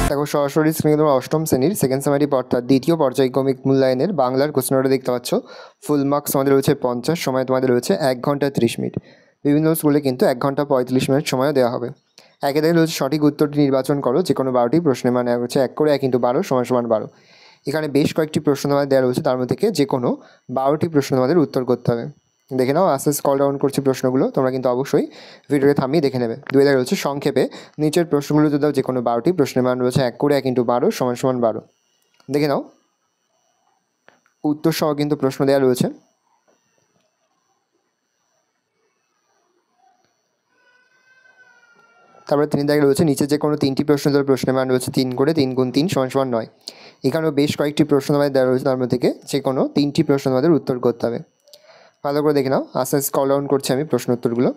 দেখো সরাসরি স্ক্রিনে তোমরা অষ্টম শ্রেণীর সেকেন্ড সেমিস্টার অর্থাৎ দ্বিতীয় পর্যায়ক্রমিক মূল্যায়নের বাংলার কোশ্চেনটা দেখতে পাচ্ছ। ফুল মার্কস তোমাদের রয়েছে 50, সময় তোমাদের রয়েছে 1 ঘন্টা 30 মিনিট। বিভিন্ন স্কুলে কিন্তু 1 ঘন্টা 45 মিনিট সময়ও দেওয়া হবে। একে দেখে রয়েছে সঠিক উত্তরটি নির্বাচন করো, যে কোনো 12টি প্রশ্নের মানে হচ্ছে 1 করে 1 × 12 = 12। এখানে বেশ কয়েকটি প্রশ্ন তোমাদের দেওয়া রয়েছে, তার মধ্যে থেকে যে কোনো 12টি প্রশ্ন তোমাদের উত্তর করতে হবে। দেখে নাও, আস্তে আস্তে স্ক্রল ডাউন করছি প্রশ্নগুলো, তোমরা কিন্তু অবশ্যই ভিডিওকে থামিয়ে দেখে নেবে। 2 দেখা রয়েছে সংক্ষেপে নিচের প্রশ্নগুলোতে দাও যে কোনো 12টি প্রশ্নের মান রয়েছে 1 করে 1 × 12 = 12। দেখে নাও, উত্তর সহ কিন্তু প্রশ্ন দেওয়া রয়েছে। তারপরে 3 দেখা রয়েছে নিচে যে কোনো 3টি প্রশ্ন দেওয়ার প্রশ্নের মান রয়েছে 3 করে 3 × 3 = 9। এখানেও বেশ কয়েকটি প্রশ্ন তোমাদের দেওয়া রয়েছে, তার মধ্যে থেকে যে কোনো 3টি প্রশ্ন তোমাদের উত্তর করতে হবে। ভালো করে দেখে নাও, আস্তে আস্তে স্ক্রল ডাউন করছি আমি প্রশ্ন উত্তরগুলো।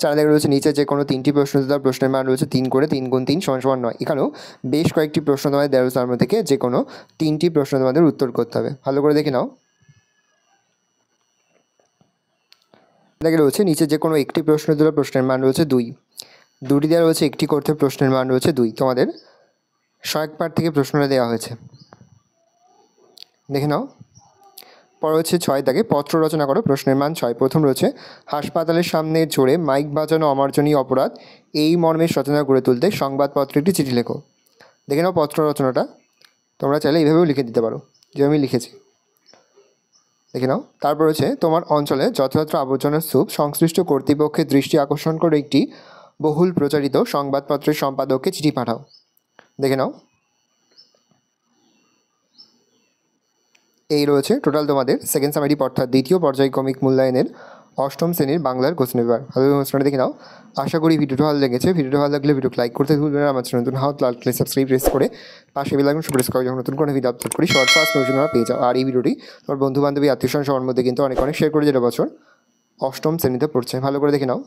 4 দেখা রয়েছে নিচে যে কোনো 3টি প্রশ্ন দেওয়ার প্রশ্নের মান রয়েছে 3 করে 3 × 3 = 9। এখানেও বেশ কয়েকটি প্রশ্ন তোমাদের দেওয়া রয়েছে, তার মধ্যে থেকে যে কোনো 3টি প্রশ্ন তোমাদের উত্তর করতে হবে। ভালো করে দেখে নাও। দেখা রয়েছে নিচে যে কোনো একটি প্রশ্ন দেওয়ার প্রশ্নের মান রয়েছে 2। 2টি দেওয়া রয়েছে, একটি করতে প্রশ্নের মান রয়েছে 2। তোমাদের সহায়ক পাঠ থেকে প্রশ্নটা দেওয়া হয়েছে, দেখে নাও। পরে হচ্ছে 6 দাগে পত্র রচনা করো, প্রশ্নের মান 6। প্রথম রয়েছে হাসপাতালের সামনে জোরে মাইক বাজানো অমার্জনীয় অপরাধ, এই মর্মে সচেতনতা গড়ে তুলতে সংবাদপত্রে একটি চিঠি লেখো। দেখে নাও পত্র রচনাটা, তোমরা চাইলে এইভাবেও লিখে দিতে পারো, যে আমি লিখেছি। দেখে নাও। তারপর হচ্ছে তোমার অঞ্চলে যথাযথ আবর্জনার স্তূপ সংশ্লিষ্ট কর্তৃপক্ষের দৃষ্টি আকর্ষণ করে একটি বহুল প্রচারিত সংবাদপত্রের সম্পাদককে চিঠি পাঠাও। দেখে নাও। এই রয়েছে টোটাল তোমাদের সেকেন্ড সামারি অর্থাৎ দ্বিতীয় পর্যায়ক্রমিক মূল্যায়নের অষ্টম শ্রেণীর বাংলার কোশ্চেন পেপার। ভালো কোশ্চেনটা দেখে নাও। আশা করি ভিডিওটা ভালো লেগেছে। ভিডিওটা ভালো লাগলে ভিডিওকে লাইক করতে ভুলবেন না। আমার চ্যানেল নতুন হাত লাল ক্লিক সাবস্ক্রাইব প্রেস করে পাশে বেল আইকন প্রেস করে যখন নতুন কোনো ভিডিও আপলোড করি সবার ফার্স্ট নোটিফিকেশন পেয়ে যাও। আর এই ভিডিওটি তোমার বন্ধু বান্ধবী আত্মীয় স্বজন সবার মধ্যে কিন্তু অনেক শেয়ার করে যেটা বছর অষ্টম শ্রেণীতে পড়ছে। ভালো করে দেখে নাও।